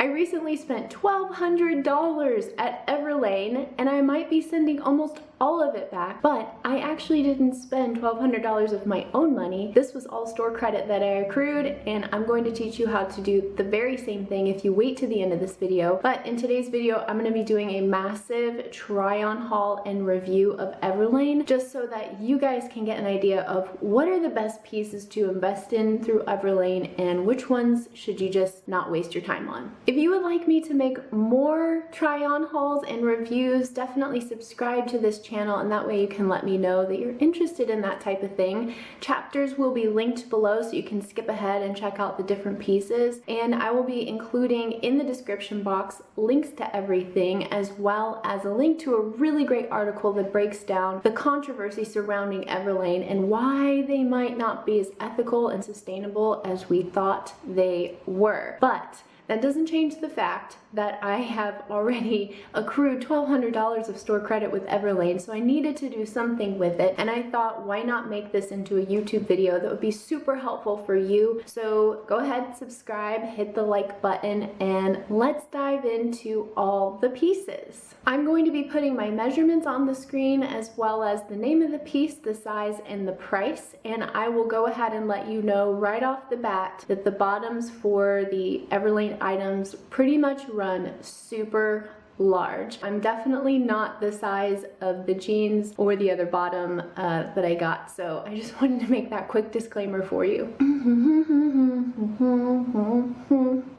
recently spent $1,200 at Everlane, and I might be sending almost all of it back, but I actually didn't spend $1,200 of my own money. This was all store credit that I accrued, and I'm going to teach you how to do the very same thing if you wait to the end of this video. But in today's video, I'm going to be doing a massive try-on haul and review of Everlane, just so that you guys can get an idea of what are the best pieces to invest in through Everlane and which ones should you just not waste your time on. If you would like me to make more try-on hauls and reviews, definitely subscribe to this channel, and that way you can let me know that you're interested in that type of thing. Chapters will be linked below so you can skip ahead and check out the different pieces, and I will be including in the description box links to everything, as well as a link to a really great article that breaks down the controversy surrounding Everlane and why they might not be as ethical and sustainable as we thought they were. But that doesn't change the fact that I have already accrued $1,200 of store credit with Everlane, so I needed to do something with it, and I thought, why not make this into a YouTube video that would be super helpful for you? So go ahead, subscribe, hit the like button, and let's dive into all the pieces. I'm going to be putting my measurements on the screen, as well as the name of the piece, the size, and the price, and I will go ahead and let you know right off the bat that the bottoms for the Everlane items pretty much run super large. I'm definitely not the size of the jeans or the other bottom that I got, so I just wanted to make that quick disclaimer for you.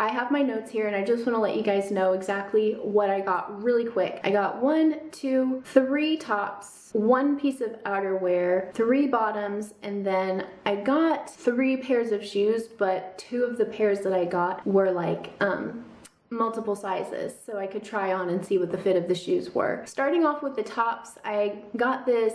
I have my notes here, and I just want to let you guys know exactly what I got really quick. I got 1, 2, 3 tops, 1 piece of outerwear, 3 bottoms, and then I got 3 pairs of shoes, but 2 of the pairs that I got were like multiple sizes, so I could try on and see what the fit of the shoes were. Starting off with the tops, I got this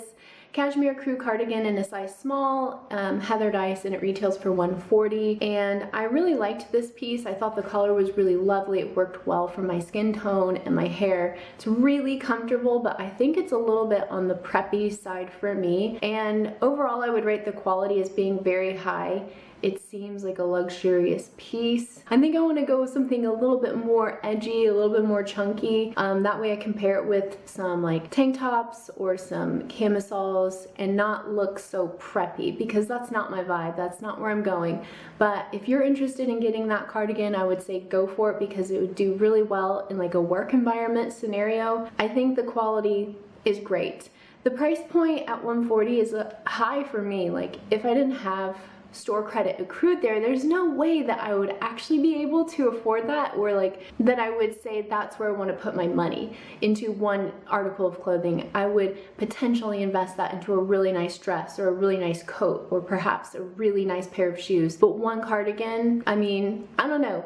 cashmere crew cardigan in a size small, heathered ice, and it retails for $140, and I really liked this piece. I thought the color was really lovely. It worked well for my skin tone and my hair. It's really comfortable, but I think it's a little bit on the preppy side for me, and overall I would rate the quality as being very high. It seems like a luxurious piece. I think I want to go with something a little bit more edgy, a little bit more chunky. That way I can pair it with some like tank tops or some camisoles and not look so preppy, because that's not my vibe. That's not where I'm going. But if you're interested in getting that cardigan, I would say go for it, because it would do really well in like a work environment scenario. I think the quality is great. The price point at $140 is high for me. Like, if I didn't have store credit accrued there's no way that I would actually be able to afford that, or like that I would say that's where I want to put my money, into one article of clothing. I would potentially invest that into a really nice dress or a really nice coat, or perhaps a really nice pair of shoes. But one cardigan, I mean, I don't know.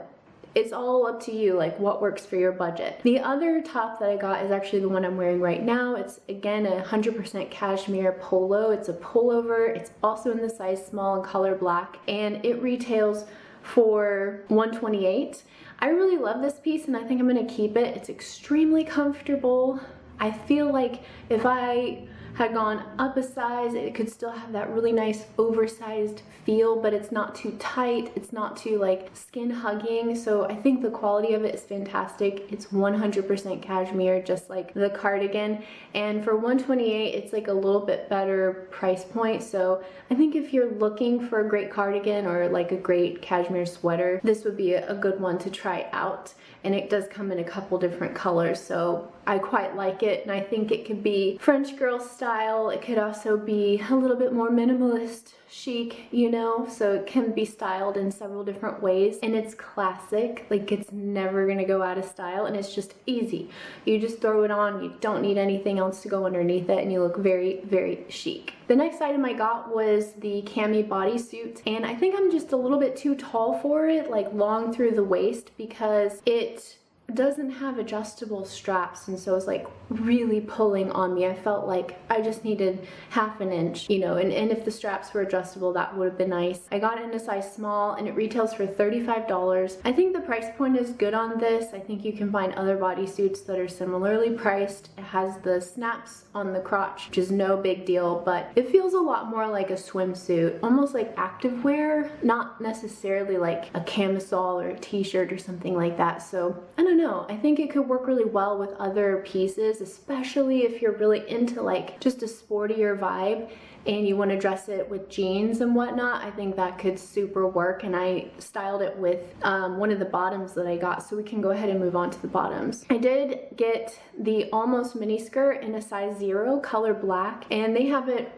It's all up to you, like what works for your budget. The other top that I got is actually the one I'm wearing right now. It's again a 100% cashmere polo. It's a pullover. It's also in the size small and color black, and it retails for $128. I really love this piece, and I think I'm gonna keep it. It's extremely comfortable. I feel like if I had gone up a size, it could still have that really nice oversized feel, but it's not too tight, it's not too like skin hugging, so I think the quality of it is fantastic. It's 100% cashmere, just like the cardigan, and for $128 it's like a little bit better price point. So I think if you're looking for a great cardigan or like a great cashmere sweater, this would be a good one to try out. And it does come in a couple different colors, so I quite like it, and I think it could be French girl style. It could also be a little bit more minimalist chic, you know, so it can be styled in several different ways, and it's classic. Like, it's never gonna go out of style, and it's just easy. You just throw it on, you don't need anything else to go underneath it, and you look very, very chic. The next item I got was the cami bodysuit, and I think I'm just a little bit too tall for it, like long through the waist, because it doesn't have adjustable straps, and so it's like really pulling on me. I felt like I just needed half an inch, you know, and if the straps were adjustable, that would have been nice. I got it in a size small and it retails for $35. I think the price point is good on this. I think you can find other bodysuits that are similarly priced. It has the snaps on the crotch, which is no big deal, but it feels a lot more like a swimsuit, almost like activewear, not necessarily like a camisole or a t-shirt or something like that. So I don't know, I think it could work really well with other pieces, especially if you're really into like just a sportier vibe and you want to dress it with jeans and whatnot. I think that could super work, and I styled it with one of the bottoms that I got, so we can go ahead and move on to the bottoms. I did get the almost mini skirt in a size 0, color black, and they have it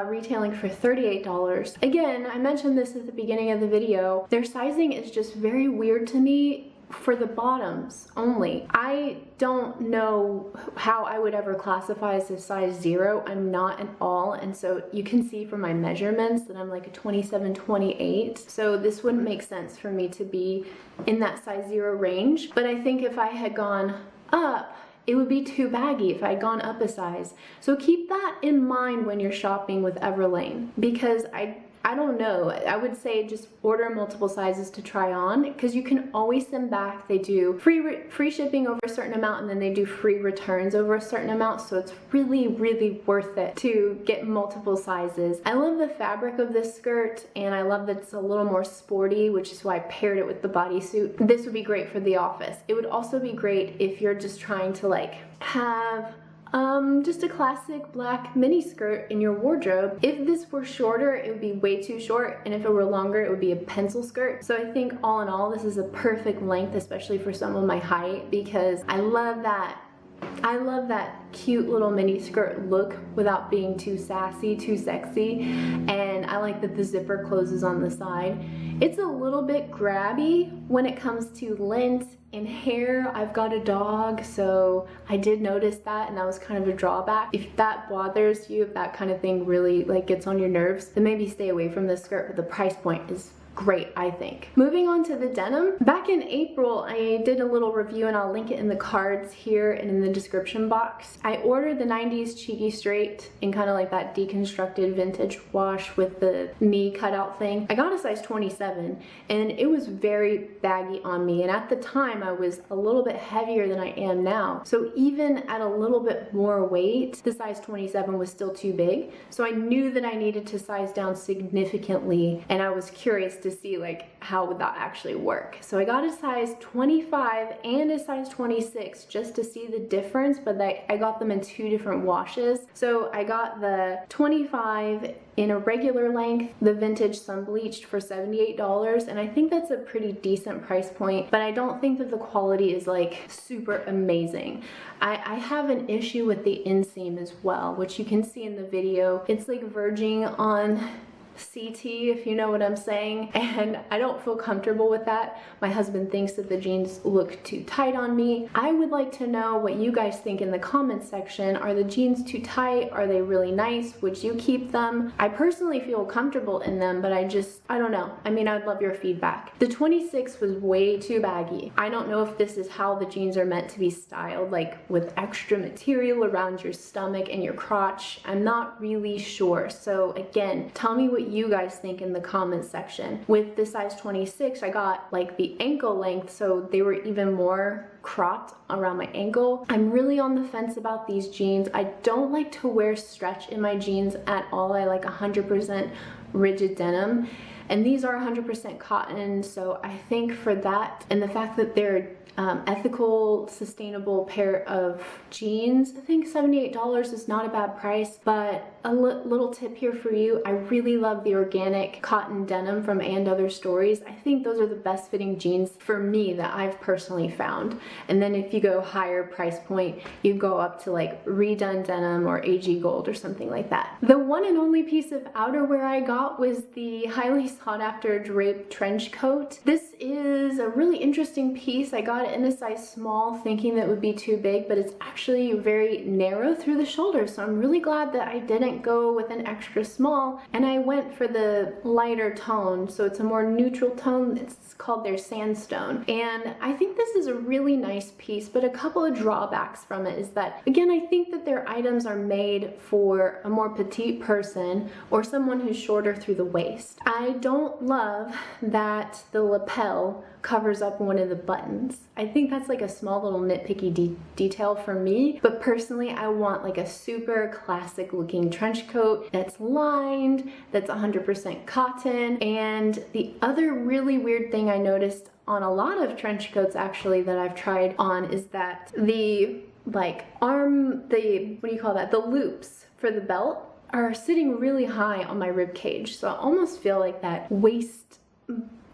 retailing for $38. Again, I mentioned this at the beginning of the video, their sizing is just very weird to me for the bottoms only. I don't know how I would ever classify as a size 0. I'm not at all, and so you can see from my measurements that I'm like a 27, 28. So this wouldn't make sense for me to be in that size 0 range. But I think if I had gone up, it would be too baggy if I'd gone up a size. So keep that in mind when you're shopping with Everlane, because I don't know, I would say just order multiple sizes to try on, because you can always send back. They do free shipping over a certain amount, and then they do free returns over a certain amount, so it's really, really worth it to get multiple sizes. I love the fabric of this skirt, and I love that it's a little more sporty, which is why I paired it with the bodysuit. This would be great for the office. It would also be great if you're just trying to like have just a classic black mini skirt in your wardrobe. If this were shorter, it would be way too short, and if it were longer, it would be a pencil skirt. So I think all in all, this is a perfect length, especially for someone my height, because I love that cute little mini skirt look without being too sassy, too sexy, and I like that the zipper closes on the side. It's a little bit grabby when it comes to length and hair. I've got a dog, so I did notice that, and that was kind of a drawback. If that bothers you, if that kind of thing really like gets on your nerves, then maybe stay away from this skirt, but the price point is great, I think. Moving on to the denim. Back in April, I did a little review, and I'll link it in the cards here and in the description box. I ordered the 90s cheeky straight in kind of like that deconstructed vintage wash with the knee cutout thing. I got a size 27, and it was very baggy on me, and at the time I was a little bit heavier than I am now. So even at a little bit more weight, the size 27 was still too big. So I knew that I needed to size down significantly, and I was curious to see like how would that actually work. So I got a size 25 and a size 26 just to see the difference, but I got them in 2 different washes. So I got the 25 in a regular length, the vintage sun bleached, for $78, and I think that's a pretty decent price point, but I don't think that the quality is like super amazing. I have an issue with the inseam as well, which you can see in the video. It's like verging on CT, if you know what I'm saying, and I don't feel comfortable with that. My husband thinks that the jeans look too tight on me. I would like to know what you guys think in the comments section. Are the jeans too tight? Are they really nice? Would you keep them? I personally feel comfortable in them, but I don't know. I mean, I'd love your feedback. The 26 was way too baggy. I don't know if this is how the jeans are meant to be styled, like with extra material around your stomach and your crotch. I'm not really sure. So again, tell me what you guys think in the comments section. With the size 26, I got like the ankle length, so they were even more cropped around my ankle. I'm really on the fence about these jeans. I don't like to wear stretch in my jeans at all. I like 100% rigid denim, and these are 100% cotton, so I think for that and the fact that they're ethical, sustainable pair of jeans, I think $78 is not a bad price. But a little tip here for you, I really love the organic cotton denim from And Other Stories. I think those are the best fitting jeans for me that I've personally found. And then if you go higher price point, you go up to like Redone Denim or AG Gold or something like that. The one and only piece of outerwear I got was the highly sought after draped trench coat. This is a really interesting piece. I got it in a size small thinking that it would be too big, but it's actually very narrow through the shoulders, so I'm really glad that I didn't go with an extra small, and I went for the lighter tone, so it's a more neutral tone. It's called their sandstone, and I think this is a really really nice piece, but a couple of drawbacks from it is that, again, I think that their items are made for a more petite person or someone who's shorter through the waist. I don't love that the lapel covers up one of the buttons. I think that's like a small little nitpicky detail for me, but personally I want like a super classic looking trench coat that's lined, that's 100% cotton. And the other really weird thing I noticed on a lot of trench coats actually that I've tried on is that the the loops for the belt are sitting really high on my rib cage. So I almost feel like that waist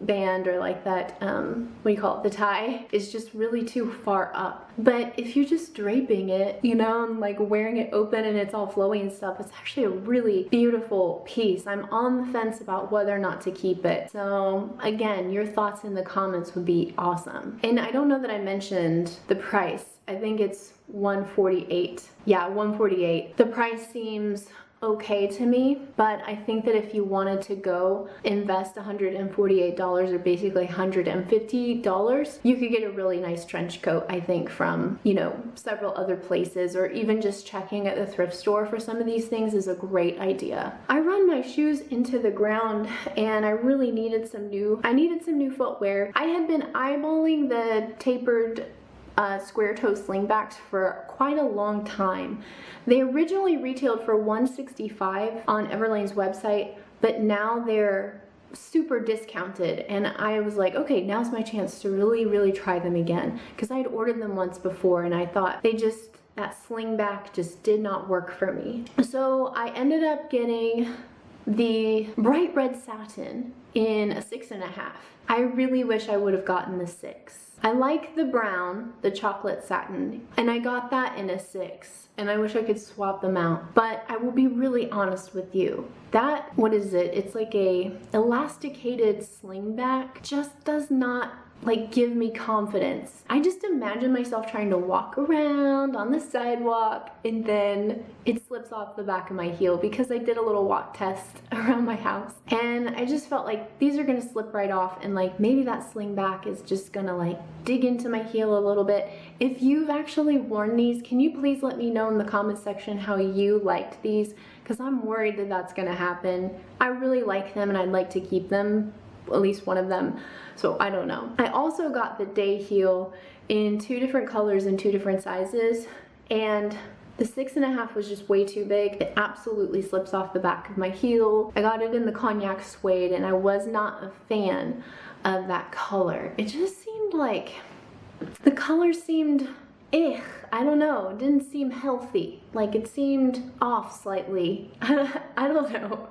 band, or like that, the tie, is just really too far up. But if you're just draping it, you know, and like wearing it open and it's all flowy and stuff, it's actually a really beautiful piece. I'm on the fence about whether or not to keep it. So again, your thoughts in the comments would be awesome. And I don't know that I mentioned the price. I think it's $148. Yeah, $148. The price seems okay to me, but I think that if you wanted to go invest $148 or basically $150, you could get a really nice trench coat, I think, from, you know, several other places, or even just checking at the thrift store for some of these things is a great idea. I run my shoes into the ground and I really needed some new footwear. I had been eyeballing the tapered square toe slingbacks for quite a long time. They originally retailed for $165 on Everlane's website, but now they're super discounted, and I was like, okay, now's my chance to really try them again, because I had ordered them once before and I thought that slingback just did not work for me. So I ended up getting the bright red satin in a 6.5. I really wish I would have gotten the 6. I like the brown, the chocolate satin, and I got that in a 6, and I wish I could swap them out. But I will be really honest with you. That, what is it? It's like a elasticated slingback, just does not like give me confidence. I just imagine myself trying to walk around on the sidewalk and then it slips off the back of my heel, because I did a little walk test around my house and I just felt like these are gonna slip right off, and like maybe that slingback is just gonna like dig into my heel a little bit. If you've actually worn these, can you please let me know in the comment section how you liked these, because I'm worried that that's gonna happen. I really like them and I'd like to keep them, at least one of them, so I don't know. I also got the day heel in 2 different colors and 2 different sizes, and the 6.5 was just way too big. It absolutely slips off the back of my heel. I got it in the cognac suede and I was not a fan of that color. It just seemed like, the color seemed I don't know, it didn't seem healthy. Like it seemed off slightly. I don't know.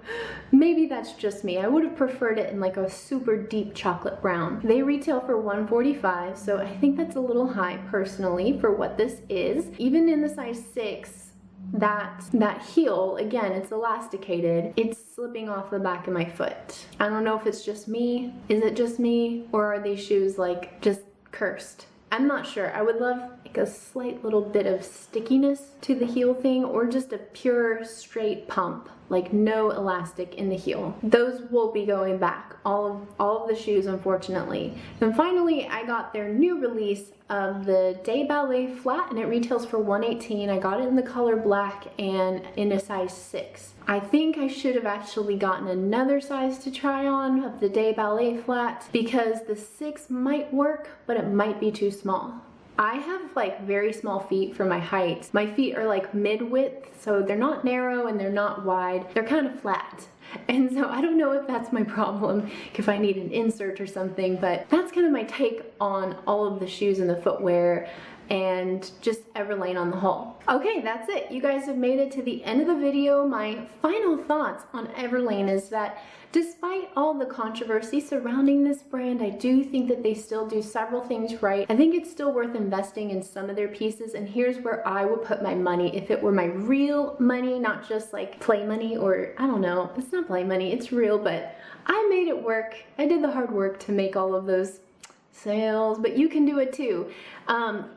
Maybe that's just me. I would have preferred it in like a super deep chocolate brown. They retail for $145, so I think that's a little high personally for what this is. Even in the size 6, that heel, again, it's elasticated. It's slipping off the back of my foot. I don't know if it's just me. Is it just me? Or are these shoes like just cursed? I'm not sure. I would love like a slight little bit of stickiness to the heel thing, or just a pure straight pump, like no elastic in the heel. Those will be going back, all of the shoes, unfortunately. And finally, I got their new release of the Day Ballet flat, and it retails for $118. I got it in the color black and in a size 6. I think I should have actually gotten another size to try on of the Day Ballet flat, because the 6 might work, but it might be too small. I have like very small feet for my height. My feet are like mid-width, so they're not narrow and they're not wide. They're kind of flat. And so I don't know if that's my problem, if I need an insert or something, but that's kind of my take on all of the shoes and the footwear and just Everlane on the whole. Okay, that's it. You guys have made it to the end of the video. My final thoughts on Everlane is that despite all the controversy surrounding this brand, I do think that they still do several things right. I think it's still worth investing in some of their pieces, and here's where I would put my money if it were my real money, not just like play money, or I don't know, it's not play money, it's real, but I made it work. I did the hard work to make all of those sales, but you can do it too.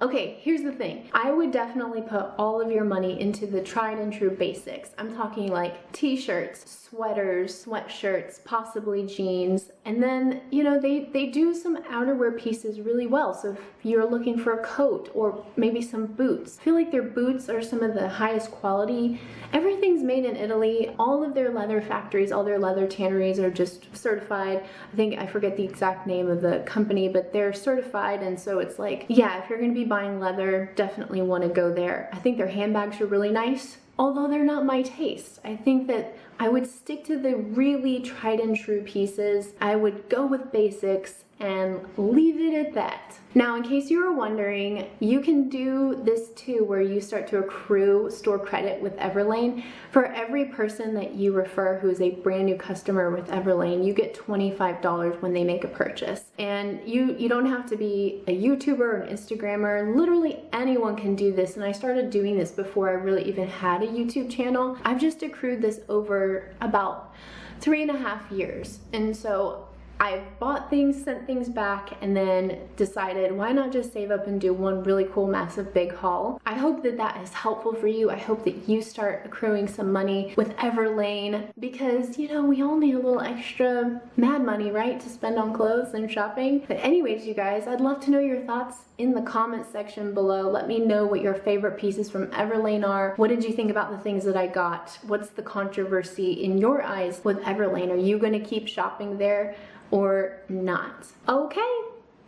Okay, here's the thing. I would definitely put all of your money into the tried and true basics. I'm talking like t-shirts, sweaters, sweatshirts, possibly jeans, and then, you know, they do some outerwear pieces really well. So if you're looking for a coat or maybe some boots, I feel like their boots are some of the highest quality. Everything's made in Italy. All of their leather factories, all their leather tanneries are just certified. I forget the exact name of the company, but they're certified, and so it's like, yeah, if you're gonna be buying leather, definitely wanna go there. I think their handbags are really nice, although they're not my taste. I think that I would stick to the really tried and true pieces. I would go with basics and leave it at that. Now, in case you were wondering, you can do this too, where you start to accrue store credit with Everlane. For every person that you refer who is a brand new customer with Everlane, you get $25 when they make a purchase. And you don't have to be a YouTuber or an Instagrammer. Literally anyone can do this, and I started doing this before I really even had a YouTube channel. I've just accrued this over about 3.5 years, and so I bought things, sent things back, and then decided why not just save up and do one really cool, massive, big haul. I hope that that is helpful for you. I hope that you start accruing some money with Everlane, because, you know, we all need a little extra mad money, right, to spend on clothes and shopping. But anyways, you guys, I'd love to know your thoughts in the comment section below. Let me know what your favorite pieces from Everlane are. What did you think about the things that I got? What's the controversy in your eyes with Everlane? Are you gonna keep shopping there or not? Okay,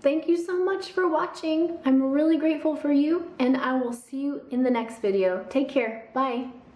thank you so much for watching. I'm really grateful for you, and I will see you in the next video. Take care, bye.